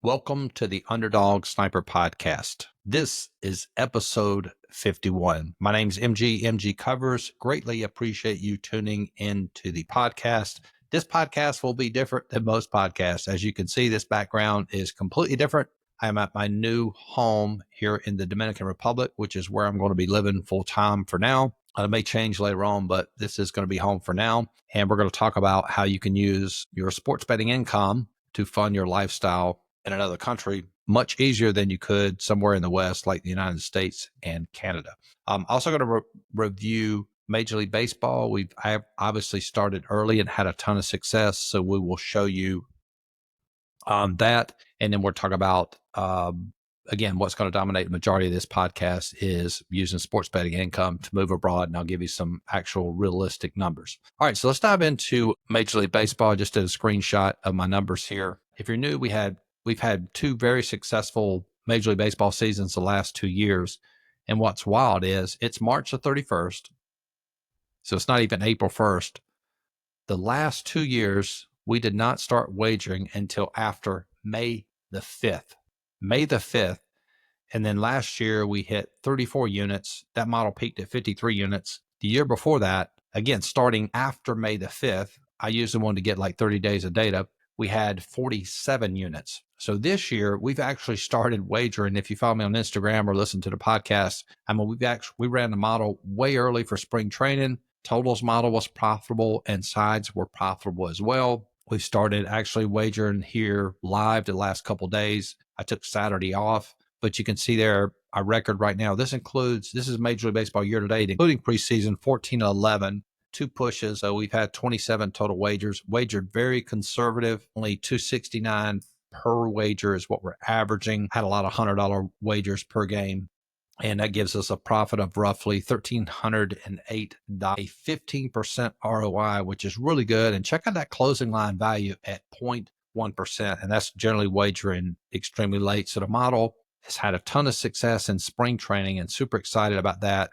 Welcome to the Underdog Sniper Podcast. This is episode 51. My name's MGCovers. Greatly appreciate you tuning into the podcast. This podcast will be different than most podcasts. As you can see, this background is completely different. I'm at my new home here in the Dominican Republic, which is where I'm going to be living full time for now. It may change later on, but this is going to be home for now. And we're going to talk about how you can use your sports betting income to fund your lifestyle in another country much easier than you could somewhere in the West, like the United States and Canada. I'm also going to review Major League Baseball. I obviously started early and had a ton of success, so we will show you that. And then we'll talk about, again, what's going to dominate the majority of this podcast is using sports betting income to move abroad. And I'll give you some actual realistic numbers. All right, so let's dive into Major League Baseball. I just did a screenshot of my numbers here. If you're new, we've had two very successful Major League Baseball seasons the last 2 years. And what's wild is it's March the 31st. So it's not even April 1st. The last 2 years, we did not start wagering until after May the 5th. May the 5th. And then last year we hit 34 units. That model peaked at 53 units. The year before that, again, starting after May the 5th, I used the one to get like 30 days of data. We had 47 units. So this year we've actually started wagering. If you follow me on Instagram or listen to the podcast, we ran the model way early for spring training. Totals model was profitable and sides were profitable as well. We've started actually wagering here live the last couple of days. I took Saturday off, but you can see there our record right now. This is Major League Baseball year to date, including preseason, 14-11. 2 pushes. So we've had 27 total wagers, wagered very conservative, only $269 per wager is what we're averaging. Had a lot of $100 wagers per game. And that gives us a profit of roughly $1,308, a 15% ROI, which is really good. And check out that closing line value at 0.1%. And that's generally wagering extremely late. So the model has had a ton of success in spring training and super excited about that.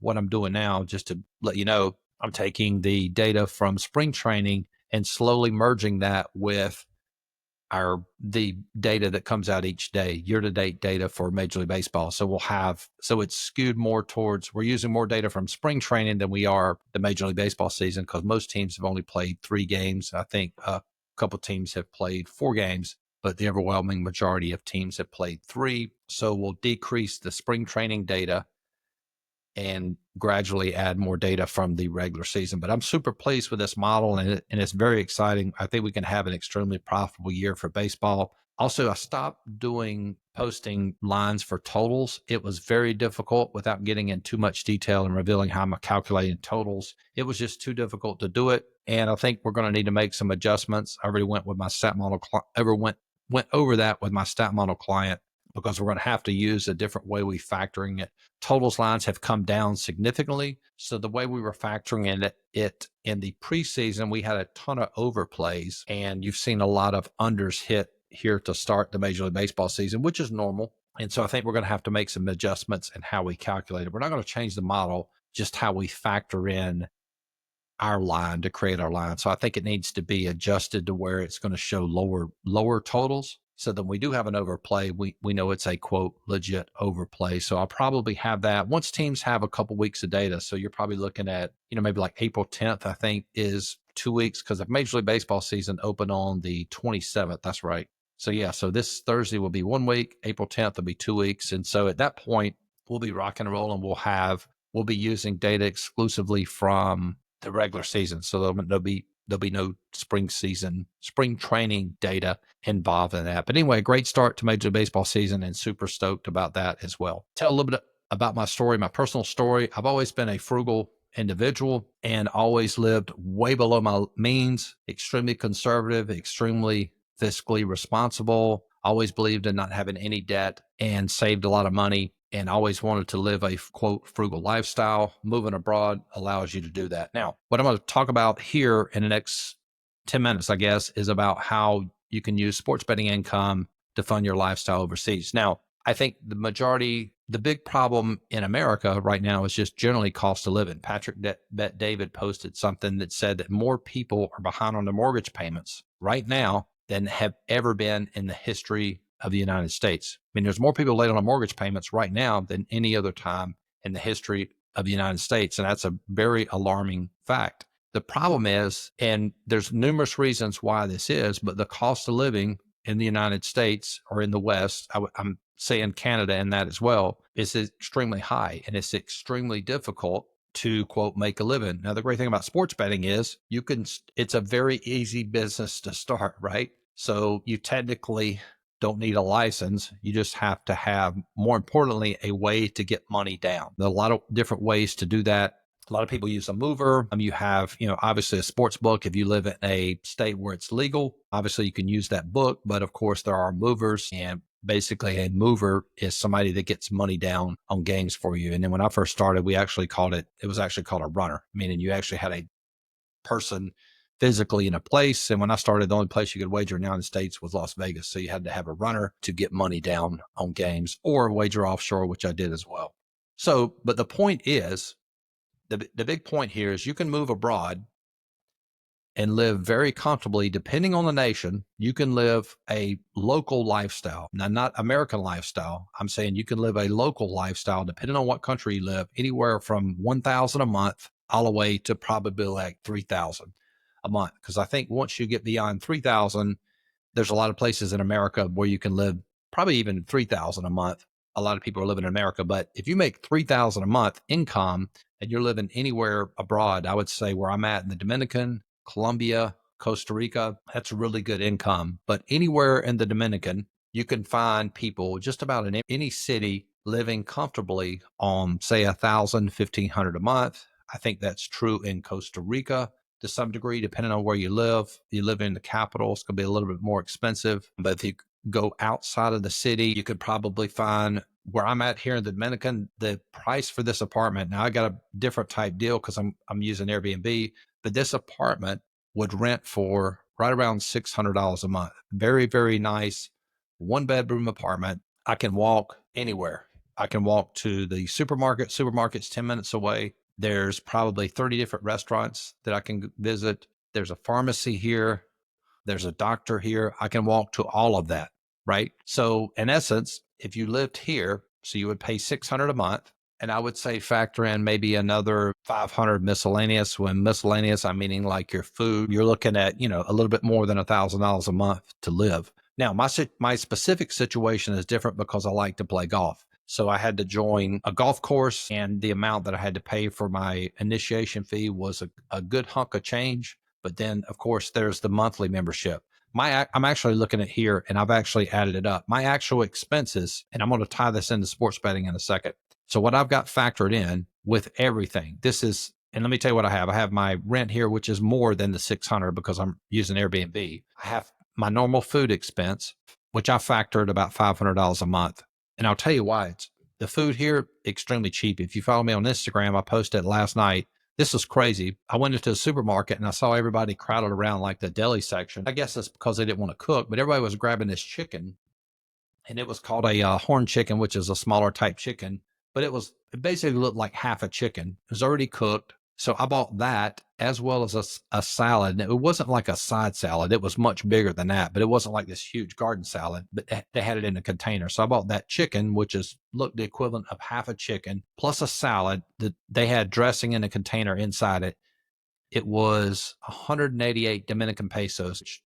What I'm doing now, just to let you know, I'm taking the data from spring training and slowly merging that with the data that comes out each day, year-to-date data for Major League Baseball. So it's skewed more towards, we're using more data from spring training than we are the Major League Baseball season, because most teams have only played 3 games. I think a couple teams have played 4 games, but the overwhelming majority of teams have played 3. So we'll decrease the spring training data and gradually add more data from the regular season. But I'm super pleased with this model, and it's very exciting. I think we can have an extremely profitable year for baseball. Also, I stopped posting lines for totals. It was very difficult without getting in too much detail and revealing how I'm calculating totals. It was just too difficult to do it. And I think we're going to need to make some adjustments. I already went with my stat model, went over that with my stat model client, because we're going to have to use a different way we factoring it. Totals lines have come down significantly. So the way we were factoring it in the preseason, we had a ton of overplays, and you've seen a lot of unders hit here to start the Major League Baseball season, which is normal. And so I think we're going to have to make some adjustments in how we calculate it. We're not going to change the model, just how we factor in our line to create our line. So I think it needs to be adjusted to where it's going to show lower totals. So that we do have an overplay, we know it's a quote legit overplay. So I'll probably have that once teams have a couple weeks of data. So you're probably looking at, maybe like April 10th, I think is 2 weeks, because the Major League Baseball season opened on the 27th. That's right. So yeah, so this Thursday will be 1 week. April 10th will be 2 weeks. And so at that point, we'll be rock and roll, and we'll be using data exclusively from the regular season. So there'll be no spring training data involved in that. But anyway, a great start to Major League Baseball season, and super stoked about that as well. Tell a little bit about my story, my personal story. I've always been a frugal individual and always lived way below my means, extremely conservative, extremely fiscally responsible, always believed in not having any debt, and saved a lot of money, and always wanted to live a quote frugal lifestyle. Moving abroad allows you to do that. Now, what I'm going to talk about here in the next 10 minutes, I guess, is about how you can use sports betting income to fund your lifestyle overseas. Now, I think the big problem in America right now is just generally cost of living. Patrick Bet David posted something that said that more people are behind on their mortgage payments right now than have ever been in the history of the United States. I mean, there's more people late on mortgage payments right now than any other time in the history of the United States. And that's a very alarming fact. The problem is, and there's numerous reasons why this is, but the cost of living in the United States or in the West, I'm saying Canada and that as well, is extremely high, and it's extremely difficult to quote make a living. Now, the great thing about sports betting is it's a very easy business to start, right? So you technically don't need a license. You just have to have, more importantly, a way to get money down. There are a lot of different ways to do that. A lot of people use a mover. You have, obviously a sports book. If you live in a state where it's legal, obviously you can use that book. But of course, there are movers, and basically a mover is somebody that gets money down on games for you. And then when I first started, it was actually called a runner, meaning you actually had a person physically in a place. And when I started, the only place you could wager in the United States was Las Vegas. So you had to have a runner to get money down on games, or wager offshore, which I did as well. So, but the point is, the big point here is you can move abroad and live very comfortably. Depending on the nation, you can live a local lifestyle. Now, not American lifestyle. I'm saying you can live a local lifestyle, depending on what country you live, anywhere from 1,000 a month all the way to probably like 3,000 a month. Because I think once you get beyond 3,000, there's a lot of places in America where you can live probably even 3,000 a month. A lot of people are living in America, but if you make 3,000 a month income and you're living anywhere abroad, I would say where I'm at in the Dominican, Colombia, Costa Rica, that's really good income. But anywhere in the Dominican, you can find people just about in any city living comfortably on, say, 1,000, 1,500 a month. I think that's true in Costa Rica to some degree, depending on where you live. You live in the capital, it's going to be a little bit more expensive. But if you go outside of the city, you could probably find where I'm at here in the Dominican, the price for this apartment. Now I got a different type deal because I'm using Airbnb, but this apartment would rent for right around $600 a month. Very, very nice 1-bedroom apartment. I can walk anywhere. I can walk to the supermarket. Supermarket's 10 minutes away. There's probably 30 different restaurants that I can visit. There's a pharmacy here. There's a doctor here. I can walk to all of that, right? So in essence, if you lived here, so you would pay $600 a month, and I would say factor in maybe another $500 miscellaneous. When miscellaneous, I'm meaning like your food, you're looking at, a little bit more than $1,000 a month to live. Now, my specific situation is different because I like to play golf. So I had to join a golf course, and the amount that I had to pay for my initiation fee was a good hunk of change. But then, of course, there's the monthly membership. I'm actually looking at here, and I've actually added it up. My actual expenses, and I'm going to tie this into sports betting in a second. So what I've got factored in with everything, and let me tell you what I have. I have my rent here, which is more than the 600 because I'm using Airbnb. I have my normal food expense, which I factored about $500 a month. And I'll tell you why. It's the food here, extremely cheap. If you follow me on Instagram, I posted last night. This was crazy. I went into a supermarket and I saw everybody crowded around like the deli section. I guess that's because they didn't want to cook, but everybody was grabbing this chicken, and it was called a horn chicken, which is a smaller type chicken, but it basically looked like half a chicken. It was already cooked. So I bought that as well as a salad. It wasn't like a side salad. It was much bigger than that, but it wasn't like this huge garden salad, but they had it in a container. So I bought that chicken, which looked the equivalent of half a chicken, plus a salad that they had dressing in a container inside it. It was 188 Dominican pesos, which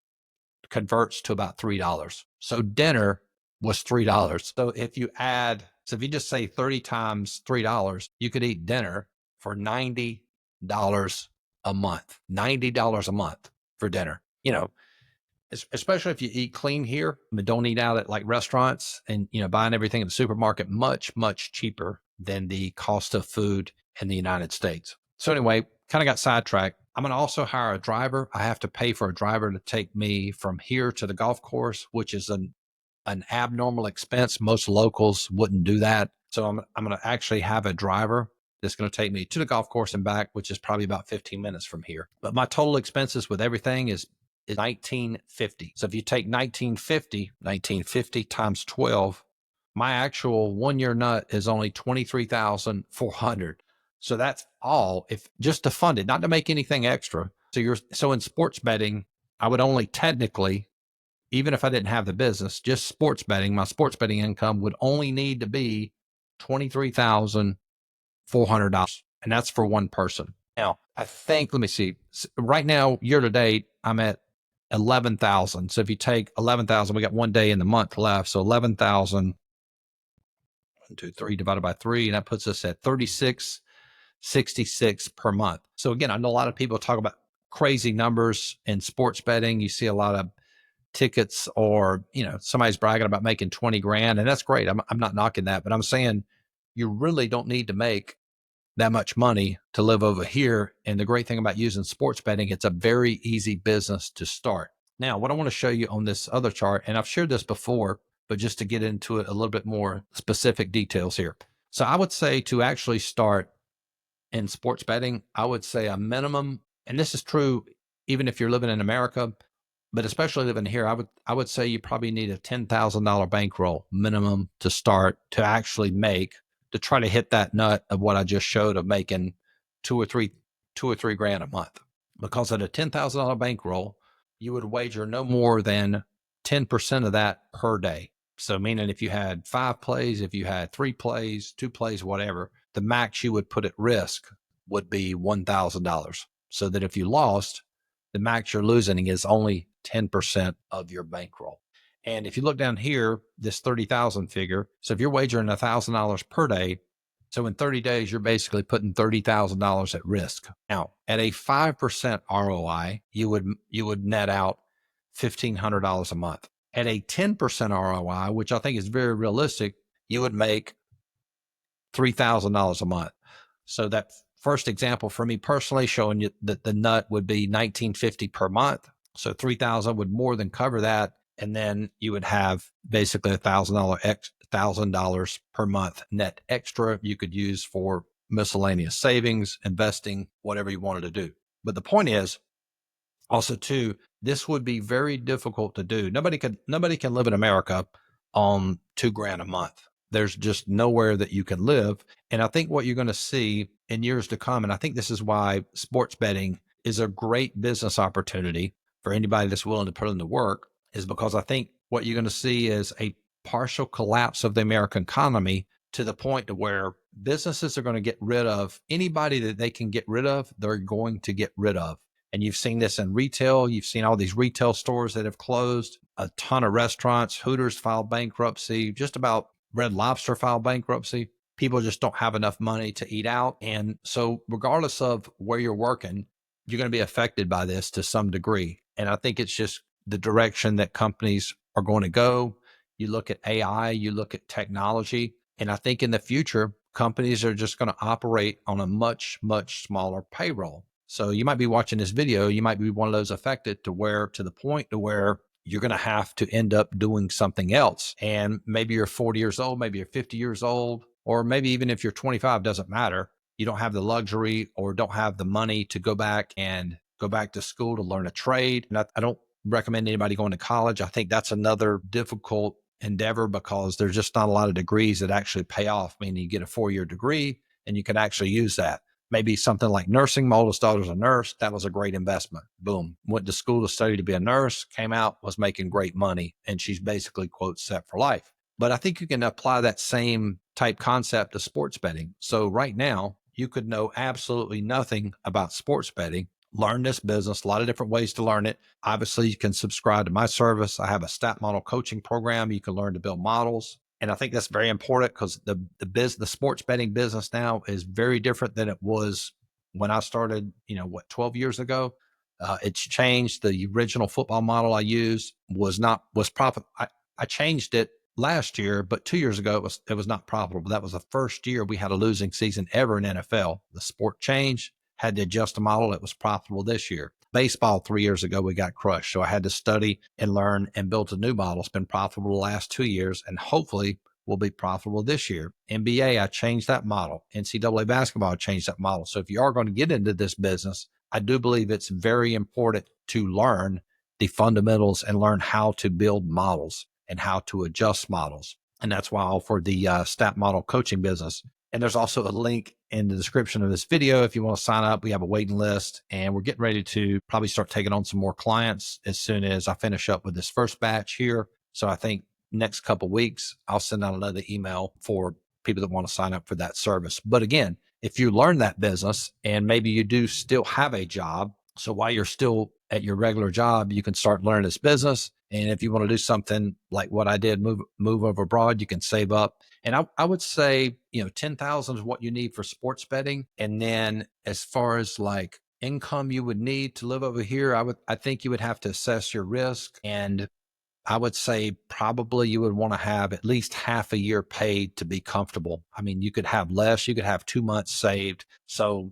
converts to about $3. So dinner was $3. So if you just say 30 times $3, you could eat dinner for $90 a month. $90 a month for dinner. Especially if you eat clean here, but don't eat out at like restaurants, and buying everything in the supermarket, much, much cheaper than the cost of food in the United States. So anyway, kind of got sidetracked. I'm going to also hire a driver. I have to pay for a driver to take me from here to the golf course, which is an abnormal expense. Most locals wouldn't do that. So I'm going to actually have a driver that's going to take me to the golf course and back, which is probably about 15 minutes from here. But my total expenses with everything is $1,950. So if you take $1,950 times 12, my actual 1-year nut is only $23,400. So that's all, if just to fund it, not to make anything extra. So in sports betting, I would only technically even if I didn't have the business, just sports betting, my sports betting income would only need to be $23,400. And that's for one person. Now, I think, let me see, right now, year to date, I'm at 11,000. So if you take 11,000, we got one day in the month left. So 11,000, 1, 2, 3 divided by 3, and that puts us at 36.66 per month. So again, I know a lot of people talk about crazy numbers in sports betting. You see a lot of tickets, or somebody's bragging about making 20 grand, and that's great. I'm not knocking that, but I'm saying you really don't need to make that much money to live over here. And the great thing about using sports betting, it's a very easy business to start. Now, what I want to show you on this other chart, and I've shared this before, but just to get into it a little bit more specific details here. So I would say to actually start in sports betting, I would say a minimum, and this is true even if you're living in America, but especially living here, I would say you probably need a $10,000 bankroll minimum to start, to actually make, to try to hit that nut of what I just showed of making two or three grand a month. Because at a $10,000 bankroll, you would wager no more than 10% of that per day. So meaning if you had 5 plays, if you had 3 plays, 2 plays, whatever, the max you would put at risk would be $1,000. So that if you lost, the max you're losing is only 10% of your bankroll. And if you look down here, this 30,000 figure, so if you're wagering $1,000 per day, so in 30 days, you're basically putting $30,000 at risk. Now, at a 5% ROI, you would net out $1,500 a month. At a 10% ROI, which I think is very realistic, you would make $3,000 a month. So that first example for me personally, showing you that the nut would be $1,950 per month. So 3,000 would more than cover that. And then you would have basically $1,000 per month net extra you could use for miscellaneous savings, investing, whatever you wanted to do. But the point is also too, this would be very difficult to do. Nobody can live in America on $2,000 a month. There's just nowhere that you can live. And I think what you're going to see in years to come, and I think this is why sports betting is a great business opportunity for anybody that's willing to put in the work, is because I think what you're going to see is a partial collapse of the American economy, to the point to where businesses are going to get rid of anybody that they can get rid of. They're going to get rid of. And you've seen this in retail. You've seen all these retail stores that have closed, a ton of restaurants. Hooters filed bankruptcy, just about Red Lobster filed bankruptcy. People just don't have enough money to eat out. And so regardless of where you're working, you're going to be affected by this to some degree. And I think it's just the direction that companies are going to go. You look at AI, you look at technology, and I think in the future, companies are just going to operate on a much, much smaller payroll. So you might be watching this video, you might be one of those affected to the point to where you're going to have to end up doing something else. And maybe you're 40 years old, maybe you're 50 years old, or maybe even if you're 25, doesn't matter. You don't have the luxury or don't have the money to go back to school to learn a trade. And I don't recommend anybody going to college. I think that's another difficult endeavor, because there's just not a lot of degrees that actually pay off. Meaning you get a 4-year degree and you can actually use that. Maybe something like nursing. My oldest daughter's a nurse. That was a great investment. Boom. Went to school to study to be a nurse, came out, was making great money, and she's basically, quote, set for life. But I think you can apply that same type concept to sports betting. So right now, you could know absolutely nothing about sports betting, learn this business, a lot of different ways to learn it. Obviously, you can subscribe to my service. I have a stat model coaching program. You can learn to build models. And I think that's very important, because the sports betting business now is very different than it was when I started, 12 years ago. It's changed. The original football model I used was profit. I changed it last year, but 2 years ago it was not profitable. That was the first year we had a losing season ever in NFL. The sport changed, had to adjust the model. It was profitable this year. Baseball 3 years ago, we got crushed. So I had to study and learn and build a new model. It's been profitable the last 2 years, and hopefully will be profitable this year. NBA, I changed that model. NCAA basketball, I changed that model. So if you are going to get into this business, I do believe it's very important to learn the fundamentals and learn how to build models and how to adjust models. And that's why I offer the stat model coaching business. And there's also a link in the description of this video if you want to sign up. We have a waiting list, and we're getting ready to probably start taking on some more clients as soon as I finish up with this first batch here. So I think next couple of weeks, I'll send out another email for people that want to sign up for that service. But again, if you learn that business and maybe you do still have a job, so while you're still at your regular job, you can start learning this business. And if you want to do something like what I did, move over abroad, you can save up. And I would say, 10,000 is what you need for sports betting. And then as far as like income you would need to live over here, I think you would have to assess your risk. And I would say probably you would want to have at least half a year paid to be comfortable. I mean, you could have less, you could have 2 months saved. So,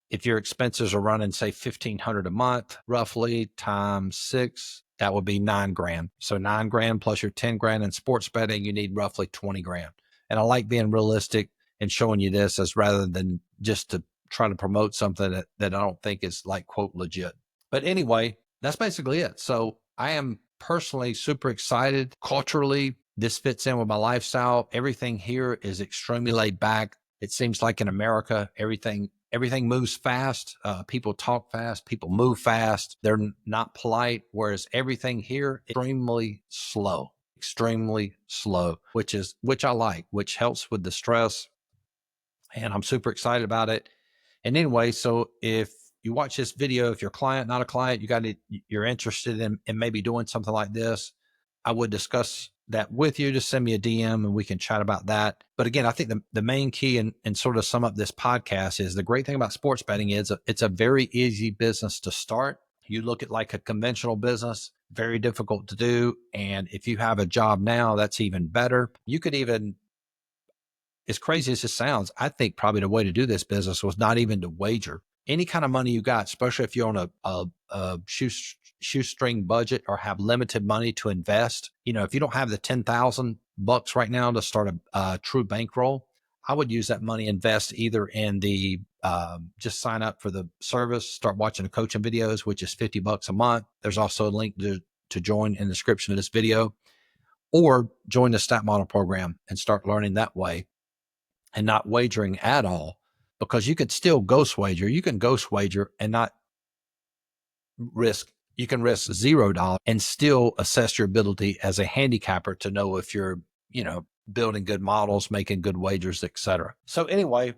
if your expenses are running, say 1,500 a month, roughly times 6, that would be 9 grand. So 9 grand plus your 10 grand in sports betting, you need roughly 20 grand. And I like being realistic and showing you this as rather than just to try to promote something that I don't think is like quote legit. But anyway, that's basically it. So I am personally super excited. Culturally, this fits in with my lifestyle. Everything here is extremely laid back. It seems like in America, everything moves fast. People talk fast. People move fast. They're not polite. Whereas everything here is extremely slow, which I like, which helps with the stress. And I'm super excited about it. And anyway, so if you watch this video, if you're a client, not a client, you're interested in maybe doing something like this, I would discuss that with you. Just send me a DM and we can chat about that. But again, I think the main key and sort of sum up this podcast is the great thing about sports betting is it's a very easy business to start. You look at like a conventional business, very difficult to do. And if you have a job now, that's even better. You could even, as crazy as it sounds, I think probably the way to do this business was not even to wager. Any kind of money you got, especially if you're on a shoestring budget or have limited money to invest. If you don't have the $10,000 right now to start a true bankroll, I would use that money, invest either in the just sign up for the service, start watching the coaching videos, which is $50 a month. There's also a link to join in the description of this video, or join the stat model program and start learning that way and not wagering at all, because you could still ghost wager. You can ghost wager and not risk. You can risk $0 and still assess your ability as a handicapper to know if you're, building good models, making good wagers, etc. So anyway,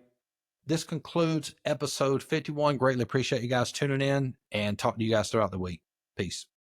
this concludes episode 51. Greatly appreciate you guys tuning in, and talk to you guys throughout the week. Peace.